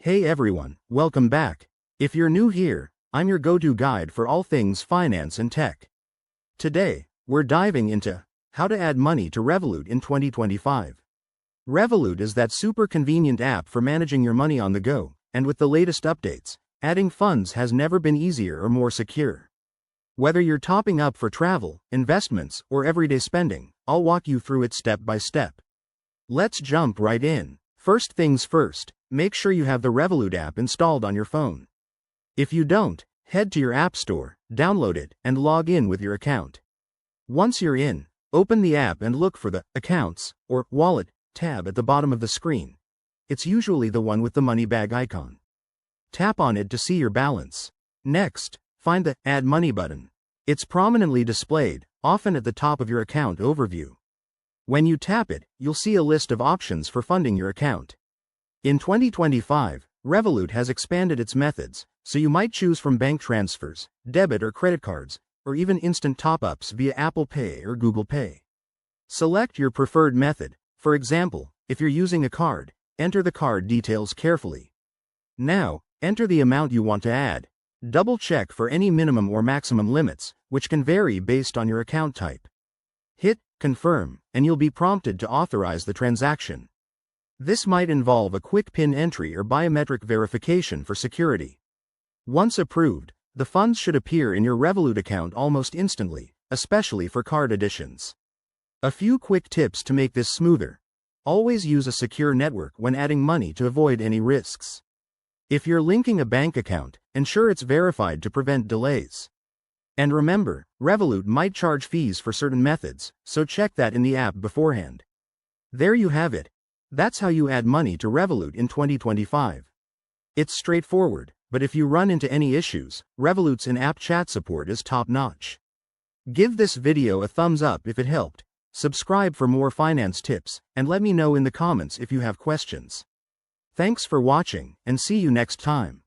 Hey everyone, welcome back. If you're new here, I'm your go-to guide for all things finance and tech. Today, we're diving into how to add money to Revolut in 2025. Revolut is that super convenient app for managing your money on the go, and with the latest updates, adding funds has never been easier or more secure. Whether you're topping up for travel, investments, or everyday spending, I'll walk you through it step by step. Let's jump right in. First things first, make sure you have the Revolut app installed on your phone. If you don't, head to your app store, download it, and log in with your account. Once you're in, open the app and look for the Accounts or Wallet tab at the bottom of the screen. It's usually the one with the money bag icon. Tap on it to see your balance. Next, find the Add Money button. It's prominently displayed, often at the top of your account overview. When you tap it, you'll see a list of options for funding your account. In 2025, Revolut has expanded its methods, so you might choose from bank transfers, debit or credit cards, or even instant top-ups via Apple Pay or Google Pay. Select your preferred method. For example, if you're using a card, enter the card details carefully. Now, enter the amount you want to add. Double-check for any minimum or maximum limits, which can vary based on your account type. Hit Confirm, and you'll be prompted to authorize the transaction. This might involve a quick PIN entry or biometric verification for security. Once approved, the funds should appear in your Revolut account almost instantly, especially for card additions. A few quick tips to make this smoother. Always use a secure network when adding money to avoid any risks. If you're linking a bank account, ensure it's verified to prevent delays. And remember, Revolut might charge fees for certain methods, so check that in the app beforehand. There you have it. That's how you add money to Revolut in 2025. It's straightforward, but if you run into any issues, Revolut's in-app chat support is top-notch. Give this video a thumbs up if it helped, subscribe for more finance tips, and let me know in the comments if you have questions. Thanks for watching, and see you next time.